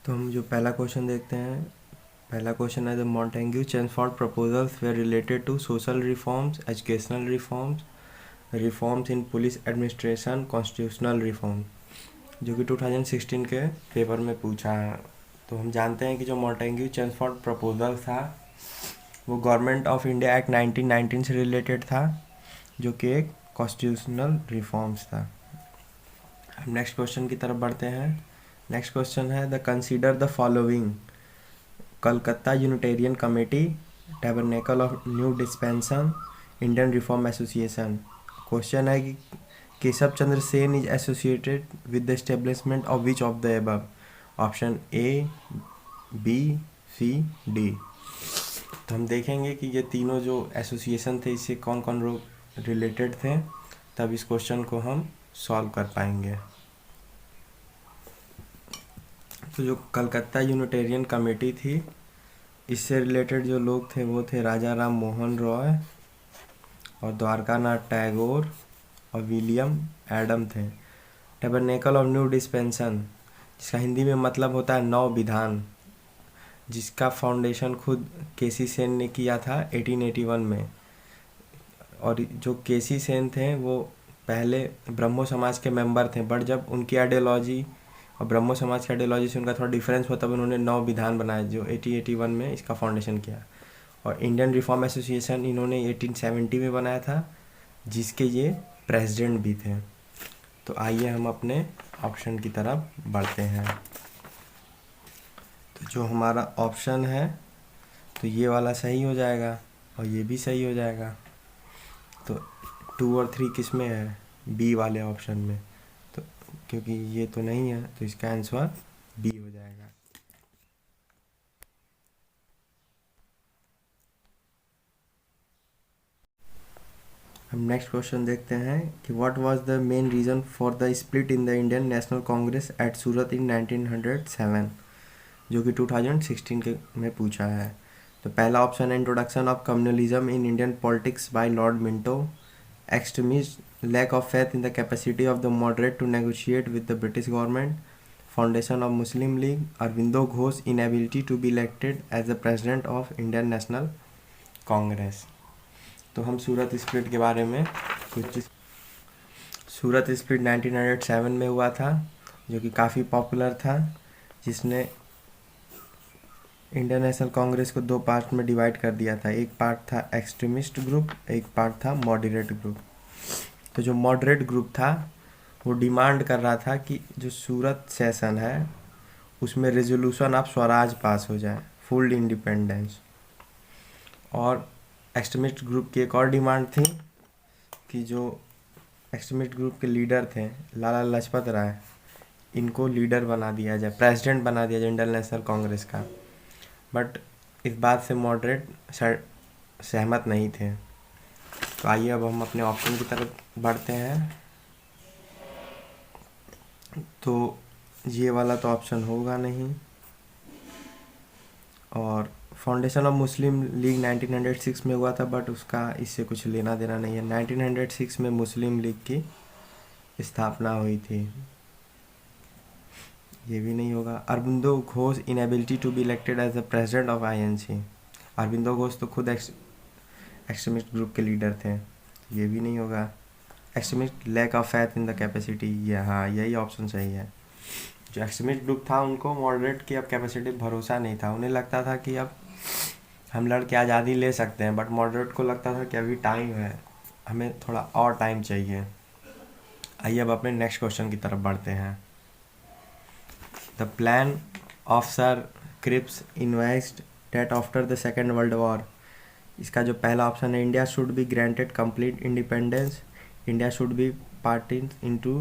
तो हम जो पहला क्वेश्चन देखते हैं, पहला क्वेश्चन है the Montagu Chelmsford proposals were related to social reforms, educational reforms, reforms in police administration, constitutional reform, जो कि 2016 के पेपर में पूछा है। तो हम जानते हैं कि जो मॉन्टेग्यू चेम्सफोर्ड प्रपोजल था वो गवर्नमेंट ऑफ इंडिया एक्ट 1919 से रिलेटेड था, जो कि एक कॉन्स्टिट्यूशनल रिफॉर्म्स था। हम नेक्स्ट क्वेश्चन की तरफ बढ़ते हैं। नेक्स्ट क्वेश्चन है the consider the following Calcutta unitarian committee, tabernacle of new dispensation, Indian reform association. Question है कि Keshav Chandra Sen is associated with the establishment of which of the above. Option A, B, C, D. तो हम देखेंगे कि ये तीनों जो एसोसिएशन थे इससे कौन कौन लोग रिलेटेड थे, तब इस क्वेश्चन को हम सॉल्व कर पाएंगे। तो जो कलकत्ता यूनिटेरियन कमेटी थी, इससे रिलेटेड जो लोग थे वो थे राजा राम मोहन रॉय और द्वारकानाथ टैगोर और विलियम एडम थे। टैबरनेकल ऑफ न्यू डिस्पेंसन, जिसका हिंदी में मतलब होता है नव विधान, जिसका फाउंडेशन खुद केसी सेन ने किया था 1881 में। और जो केसी सेन थे वो पहले ब्रह्मो समाज के मेंबर थे, बट जब उनकी आइडियोलॉजी और ब्रह्मो समाज की आइडियोलॉजी से उनका थोड़ा डिफरेंस हुआ, तब उन्होंने नौ विधान बनाए जो 1881 में इसका फाउंडेशन किया। और इंडियन रिफॉर्म एसोसिएशन इन्होंने 1870 में बनाया था, जिसके ये प्रेसिडेंट भी थे। तो आइए हम अपने ऑप्शन की तरफ बढ़ते हैं। तो जो हमारा ऑप्शन है तो ये वाला सही हो जाएगा और ये भी सही हो जाएगा। तो 2 और 3 किस में है? बी वाले ऑप्शन में। तो क्योंकि ये तो नहीं है तो इसका आंसर बी हो जाएगा। हम नेक्स्ट क्वेश्चन देखते हैं कि what was the main reason for the split in the Indian National Congress at Surat in 1907, जो कि 2016 के में पूछा है। तो पहला ऑप्शन है introduction of communalism in Indian politics by Lord Minto, extremist lack of faith in the capacity of the moderate to negotiate with the British government, foundation of Muslim League, Aurobindo Ghosh inability to be elected as the president of Indian National Congress। तो हम सूरत split के बारे में कुछ। सूरत split 1907 में हुआ था, जो कि काफ़ी पॉपुलर था, जिसने इंडियन नेशनल कांग्रेस को 2 पार्ट में डिवाइड कर दिया था। एक पार्ट था एक्सट्रीमिस्ट ग्रुप, एक पार्ट था मॉडरेट ग्रुप। तो जो मॉडरेट ग्रुप था वो डिमांड कर रहा था कि जो सूरत सेशन है उसमें रेजोल्यूशन ऑफ स्वराज पास हो जाए, फुल इंडिपेंडेंस। और एक्सट्रीमिस्ट ग्रुप की एक और डिमांड थी कि जो एक्सट्रीमिस्ट ग्रुप के लीडर थे लाला लाजपत राय, इनको लीडर बना दिया जाए, प्रेसिडेंट बना दिया जाए इंडियन नेशनल कांग्रेस का। बट इस बात से मॉडरेट सहमत नहीं थे। तो आइए अब हम अपने ऑप्शन की तरफ बढ़ते हैं। तो ये वाला तो ऑप्शन होगा नहीं। और फाउंडेशन ऑफ मुस्लिम लीग 1906 में हुआ था, बट उसका इससे कुछ लेना देना नहीं है। 1906 में मुस्लिम लीग की स्थापना हुई थी, ये भी नहीं होगा। Aurobindo Ghosh inability to be elected as the president of INC, Aurobindo Ghosh तो खुद एक्सट्रीमिस्ट ग्रुप के लीडर थे, ये भी नहीं होगा। Extremist lack of faith in the capacity, ये हाँ यही ऑप्शन सही है। जो एक्सट्रीमिस्ट ग्रुप था उनको मॉडरेट की अब कैपेसिटी भरोसा नहीं था, उन्हें लगता था कि अब हम लड़के आज़ादी ले सकते हैं, बट मॉडरेट को लगता था कि अभी टाइम है, हमें थोड़ा और टाइम चाहिए। आइए अब अपने नेक्स्ट क्वेश्चन की तरफ बढ़ते हैं। The plan of sir Cripps investigated after the Second World War, इसका जो पहला ऑप्शन है India should be granted complete independence, India should be partitioned into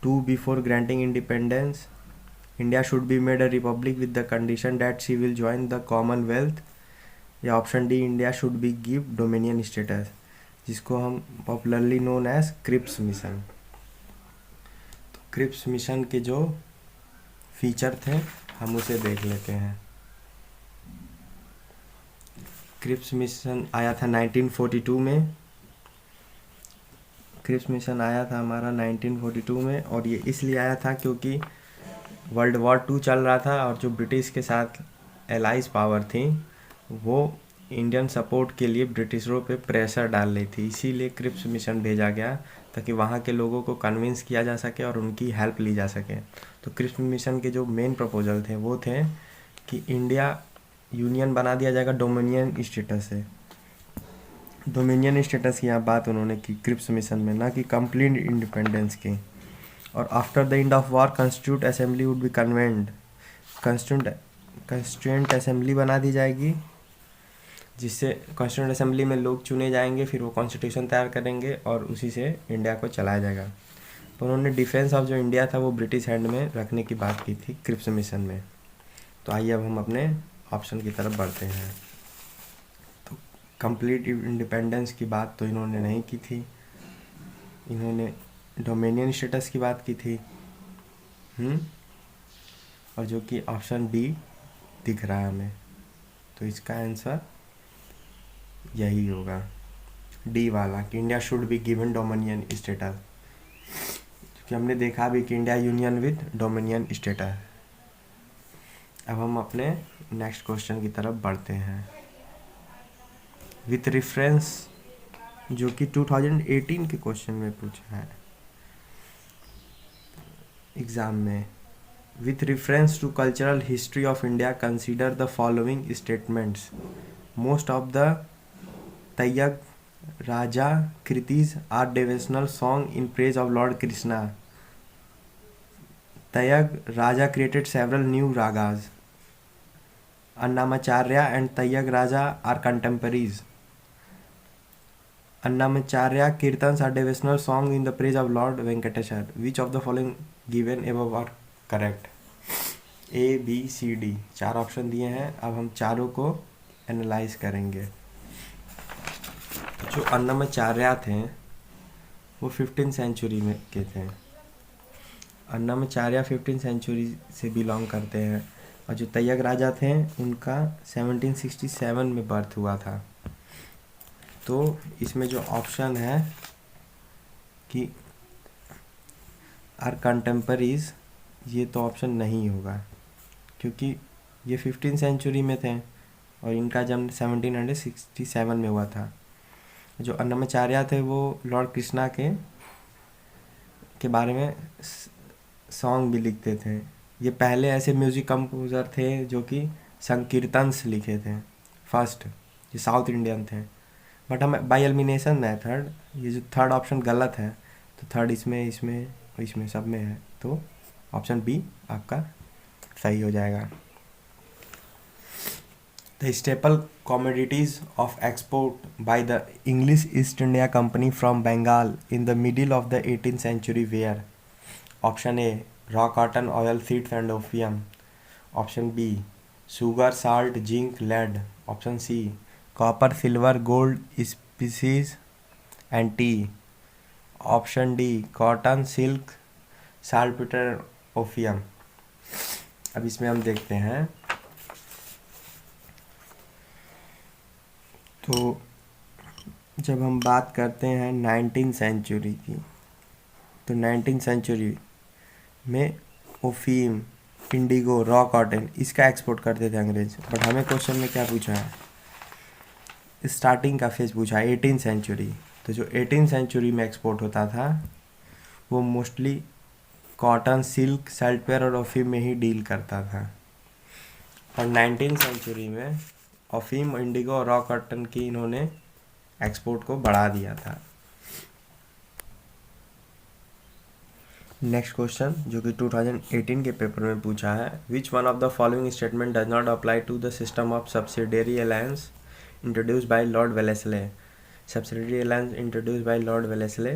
2 before granting independence, India should be made a republic with the condition that she will join the Commonwealth, या option D India should be give dominion status, जिसको हम popularly known as Cripps mission. तो Cripps mission के जो feature थे हम उसे देख लेते हैं। क्रिप्स मिशन आया था 1942 में, क्रिप्स मिशन आया था हमारा 1942 में, और ये इसलिए आया था क्योंकि वर्ल्ड वॉर 2 चल रहा था और जो ब्रिटिश के साथ एलाइज पावर थी वो इंडियन सपोर्ट के लिए ब्रिटिशरों पे प्रेशर डाल रही थी, इसीलिए क्रिप्स मिशन भेजा गया ताकि वहाँ के लोगों को कन्विंस किया जा सके और उनकी हेल्प ली जा सके। तो क्रिप्स मिशन के जो मेन प्रपोजल थे वो थे कि इंडिया यूनियन बना दिया जाएगा डोमिनियन स्टेटस से। डोमिनियन स्टेटस की यहाँ बात उन्होंने की क्रिप्स मिशन में, ना कि कंप्लीट इंडिपेंडेंस की। और after the end of war constitute assembly would be convened, constituent assembly बना दी जाएगी जिससे कॉन्स्टिट्यूएंट असेंबली में लोग चुने जाएंगे, फिर वो कॉन्स्टिट्यूशन तैयार करेंगे और उसी से इंडिया को चलाया जाएगा। तो उन्होंने डिफेंस ऑफ जो इंडिया था वो ब्रिटिश हैंड में रखने की बात की थी क्रिप्स मिशन में। तो आइए अब हम अपने ऑप्शन की तरफ बढ़ते हैं। तो कंप्लीट इंडिपेंडेंस की बात तो इन्होंने नहीं की थी, इन्होंने डोमिनियन स्टेटस की बात की थी। और जो कि ऑप्शन बी दिख रहा है हमें, तो इसका आंसर यही होगा, डी वाला, कि India should be given dominion status, क्योंकि हमने देखा भी कि India union with dominion status. अब हम अपने नेक्स्ट क्वेश्चन की तरफ बढ़ते हैं। विथ रेफरेंस, जो कि 2018 के क्वेश्चन में पूछा है एग्जाम में, with reference to cultural history of India consider the following statements. Most of the Tyagaraja कृतिज are devotional song in praise of lord Krishna. Tyagaraja created several new ragas. Annamacharya and Tayyag Raja are contemporaries. Annamacharya kirtans are devotional song in the praise of Lord Venkateshwar. Which of the following given above are correct? A, B, C, D, चार option दिए हैं। अब हम चारों को analyse करेंगे। जो अन्नमाचार्य थे वो 15th सेंचुरी में के थे। अन्नमाचार्य 15th सेंचुरी से बिलोंग करते हैं और जो तैयग राजा थे उनका 1767 में बर्थ हुआ था। तो इसमें जो ऑप्शन है कि आर कंटेम्परीज, ये तो ऑप्शन नहीं होगा क्योंकि ये 15th सेंचुरी में थे और इनका जन्म 1767 में हुआ था। जो अन्नमाचार्य थे वो लॉर्ड कृष्णा के बारे में सॉन्ग भी लिखते थे। ये पहले ऐसे म्यूज़िक कंपोज़र थे जो कि संकीर्तन्स लिखे थे फर्स्ट, ये साउथ इंडियन थे। बट हम बाय एलिमिनेशन मेथड, ये जो थर्ड ऑप्शन गलत है, तो थर्ड इसमें सब में है, तो ऑप्शन बी आपका सही हो जाएगा। The staple commodities of export by the English East India Company from Bengal in the middle of the 18th century were. Option A raw cotton, oil seeds and opium. Option B sugar, salt, zinc, lead. Option C copper, silver, gold, spices and tea. Option D cotton, silk, saltpetre, opium. अब इसमें हम देखते हैं, तो जब हम बात करते हैं 19th सेंचुरी की, तो 19th सेंचुरी में ओफीम, इंडिगो, रॉ कॉटन, इसका एक्सपोर्ट करते थे अंग्रेज। बट हमें क्वेश्चन में क्या पूछा है, स्टार्टिंग का फेज पूछा है 18th सेंचुरी। तो जो 18th सेंचुरी में एक्सपोर्ट होता था वो मोस्टली कॉटन, सिल्क, सल्टपेपर और ओफीम में ही डील करता था। और 19th सेंचुरी में ओफीम, इंडिगो और रॉ कॉटन की इन्होंने एक्सपोर्ट को बढ़ा दिया था। नेक्स्ट क्वेश्चन जो कि 2018 के पेपर में पूछा है, which one of the following statement does not apply to the system of subsidiary alliance introduce by Lord Wellesley. Subsidiary alliance introduce by Lord Wellesley.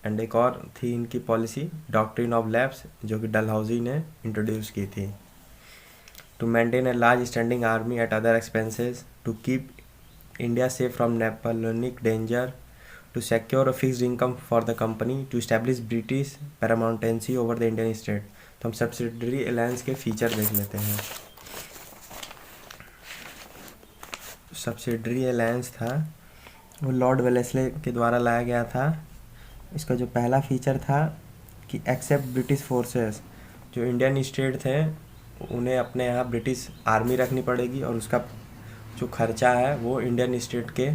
And एक और थी इनकी पॉलिसी डॉक्ट्रिन ऑफ लैप्स, जो कि डलहौजी ने इंट्रोड्यूस की थी। To maintain a large standing army at other expenses, to keep India safe from Napoleonic danger, to secure a fixed income for the company, to establish British paramountcy over the Indian state। तो हम subsidiary alliance के feature देख लेते हैं। Subsidiary alliance था वो Lord Wellesley के द्वारा लाया गया था। इसका जो पहला फीचर था कि एक्सेप्ट ब्रिटिश फोर्सेस, जो इंडियन स्टेट थे उन्हें अपने यहाँ ब्रिटिश आर्मी रखनी पड़ेगी और उसका जो खर्चा है वो इंडियन स्टेट के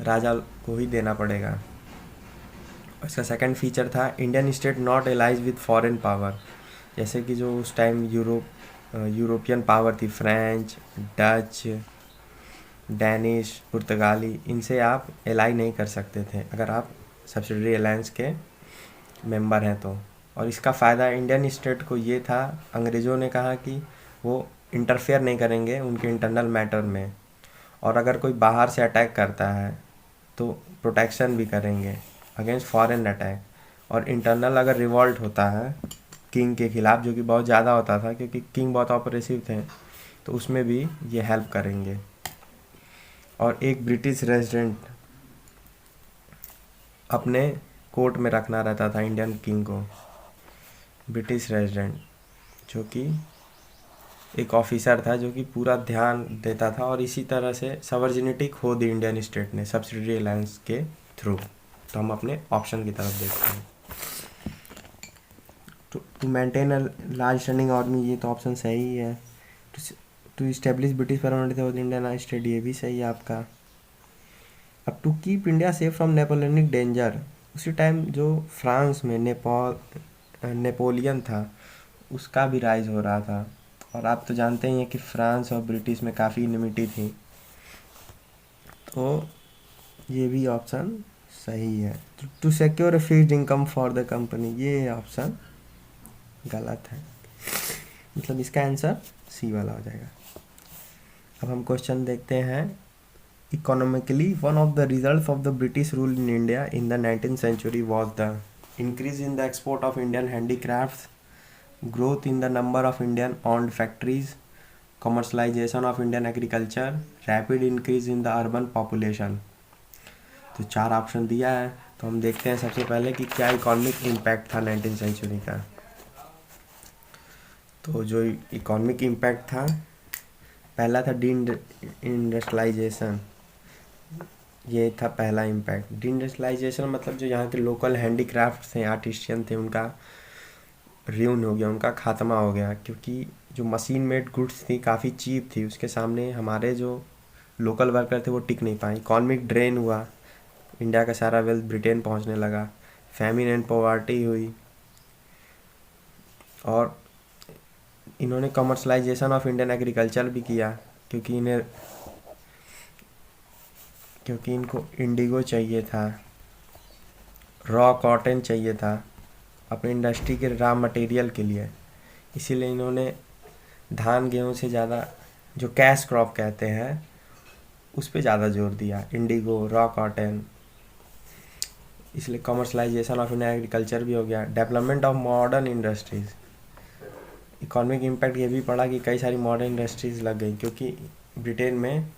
राजा को ही देना पड़ेगा। इसका सेकंड फीचर था Indian state not allies with foreign power, जैसे कि जो उस टाइम यूरोपियन पावर थी, फ्रेंच, डच, डैनिश, पुर्तगाली, इनसे आप एलाई नहीं कर सकते थे अगर आप सब्सिडरी अलायंस के मेंबर हैं तो। और इसका फ़ायदा इंडियन स्टेट को ये था, अंग्रेज़ों ने कहा कि वो इंटरफेयर नहीं करेंगे उनके इंटरनल मैटर में, और अगर कोई बाहर से अटैक करता है तो प्रोटेक्शन भी करेंगे अगेंस्ट फॉरेन अटैक। और इंटरनल अगर रिवॉल्ट होता है किंग के ख़िलाफ़, जो कि बहुत ज़्यादा होता था क्योंकि किंग बहुत ऑपरेसिव थे, तो उसमें भी ये हेल्प करेंगे। और एक ब्रिटिश रेजिडेंट अपने कोर्ट में रखना रहता था इंडियन किंग को, ब्रिटिश रेजिडेंट, जो कि एक ऑफिसर था जो कि पूरा ध्यान देता था। और इसी तरह से सवर्जिनिटी खो दी इंडियन स्टेट ने सब्सिडरी अलायंस के थ्रू। तो हम अपने ऑप्शन की तरफ देखते हैं। To maintain a large standing army, ये तो ऑप्शन सही है। To establish British permanent with Indian state, ये भी सही है आपका। अब to keep India safe from Napoleonic danger, उसी टाइम जो फ्रांस में नेपोलियन था उसका भी राइज हो रहा था, और आप तो जानते ही हैं कि फ्रांस और ब्रिटिश में काफ़ी इनमिटी थी, तो ये भी ऑप्शन सही है। To secure a fixed income for the company, ये ऑप्शन गलत है, मतलब इसका आंसर सी वाला हो जाएगा। अब हम क्वेश्चन देखते हैं। Economically one of the results of the British rule in India in the 19th century was the increase in the export of Indian handicrafts, growth in the number of Indian owned factories, commercialization of Indian agriculture, rapid increase in the urban population। तो 4 option दिया है, तो हम देखते हैं सबसे पहले कि क्या इकोनॉमिक इम्पैक्ट था 19th सेंचुरी का। तो जो इकोनॉमिक इम्पैक्ट था, पहला था डी इंडस्ट्रियलाइजेशन, ये था पहला इम्पैक्ट। डी इंडस्ट्रियलाइजेशन मतलब जो यहाँ के लोकल हैंडीक्राफ्ट थे, आर्टिस्टियन थे, उनका रियून हो गया, उनका खात्मा हो गया, क्योंकि जो मशीन मेड गुड्स थी काफ़ी चीप थी, उसके सामने हमारे जो लोकल वर्कर थे वो टिक नहीं पाए। इकोनॉमिक ड्रेन हुआ, इंडिया का सारा वेल्थ ब्रिटेन पहुंचने लगा, फैमिन एंड पॉवर्टी हुई, और इन्होंने कमर्शलाइजेशन ऑफ इंडियन एग्रीकल्चर भी किया, क्योंकि इनको इंडिगो चाहिए था, रॉ कॉटन चाहिए था अपनी इंडस्ट्री के रॉ मटेरियल के लिए, इसीलिए इन्होंने धान गेहूँ से ज़्यादा जो कैश क्रॉप कहते हैं उस पर ज़्यादा जोर दिया, इंडिगो, रॉ कॉटन, इसलिए कमर्शलाइजेशन ऑफ इंडियन एग्रीकल्चर भी हो गया। Development of modern industries, economic impact ये भी पड़ा कि कई सारी मॉडर्न इंडस्ट्रीज़ लग गई, क्योंकि ब्रिटेन में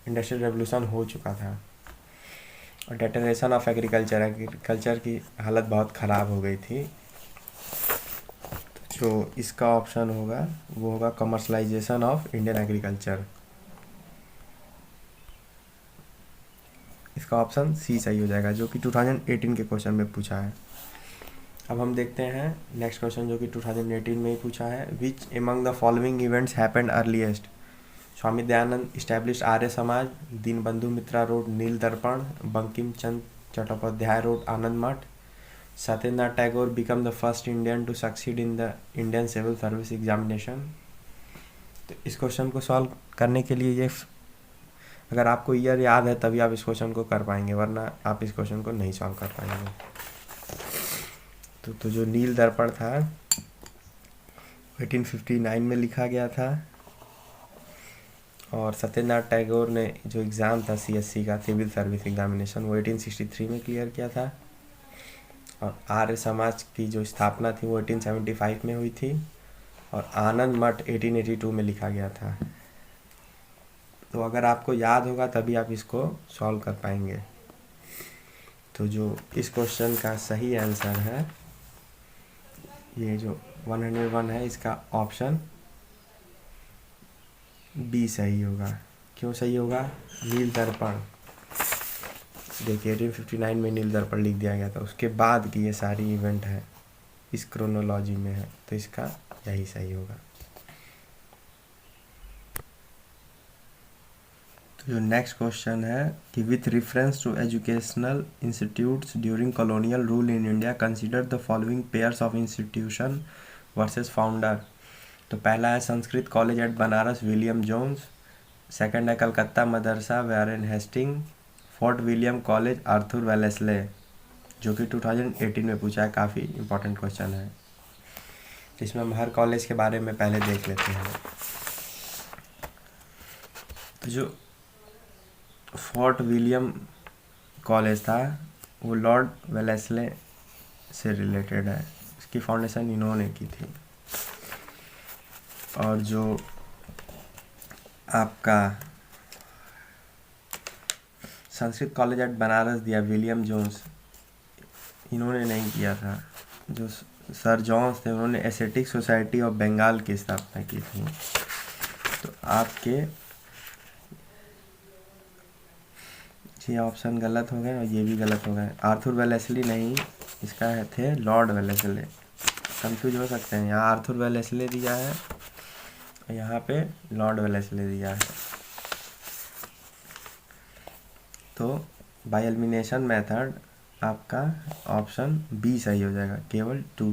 इंडस्ट्रियल रेवोल्यूशन हो चुका था। और डेटरेशन ऑफ एग्रीकल्चर की हालत बहुत ख़राब हो गई थी। तो जो इसका ऑप्शन होगा वो होगा कमर्शलाइजेशन ऑफ इंडियन एग्रीकल्चर, इसका ऑप्शन सी सही हो जाएगा, जो कि 2018 के क्वेश्चन में पूछा है। अब हम देखते हैं नेक्स्ट क्वेश्चन, जो कि 2018 में ही पूछा है। Which among the following events happened earliest? Swami Dayanand establish Arya Samaj, Dinabandhu Mitra wrote Neel Darpan, Bankim Chandra Chattopadhyay wrote Anand Math, Satyendranath Tagore become the first Indian to succeed in the Indian civil service examination. तो इस क्वेश्चन को सॉल्व करने के लिए ये, अगर आपको ईयर याद है तभी आप इस क्वेश्चन को कर पाएंगे, वरना आप इस क्वेश्चन को नहीं सॉल्व कर पाएंगे। तो जो नील दर्पण था 1859 में लिखा गया था, और सत्येंद्रनाथ टैगोर ने जो एग्ज़ाम था CSC का सिविल सर्विस एग्जामिनेशन वो 1863 में क्लियर किया था, और आर्य समाज की जो स्थापना थी वो 1875 में हुई थी, और आनंद मठ 1882 में लिखा गया था। तो अगर आपको याद होगा तभी आप इसको सॉल्व कर पाएंगे। तो जो इस क्वेश्चन का सही आंसर है, ये जो 101 है, इसका ऑप्शन बी सही होगा। क्यों सही होगा? नील दर्पण, देखिए 1859 में नील दर्पण लिख दिया गया था, उसके बाद की ये सारी इवेंट है। इस क्रोनोलॉजी में है, तो इसका यही सही होगा। तो जो नेक्स्ट क्वेश्चन है कि with reference to educational institutes during colonial rule in India consider the following pairs of institution versus founder. तो पहला है Sanskrit college at Banaras William Jones, second है कलकत्ता मदरसा Warren Hasting, Fort William college Arthur Wellesley, जो कि 2018 में पूछा है, काफ़ी इंपॉर्टेंट क्वेश्चन है। इसमें हम हर कॉलेज के बारे में पहले देख लेते हैं। तो जो फोर्ट विलियम कॉलेज था वो लॉर्ड वेलेस्ले से रिलेटेड है, इसकी फाउंडेशन इन्होंने की थी। और जो आपका संस्कृत कॉलेज एट बनारस दिया विलियम जोन्स, इन्होंने नहीं किया था। जो सर जॉन्स थे उन्होंने एस्थेटिक सोसाइटी ऑफ बंगाल की स्थापना की थी। तो आपके ये ऑप्शन गलत हो गए और ये भी गलत हो गए। आर्थर वेलेस्ली नहीं, इसका है थे लॉर्ड वेलेस्ले। कंफ्यूज हो सकते हैं, यहाँ आर्थर वेलेस्ले दिया है और यहाँ पे लॉर्ड वेलेस्ले दिया है। तो बाय एलिमिनेशन मेथड आपका ऑप्शन बी सही हो जाएगा, केवल 2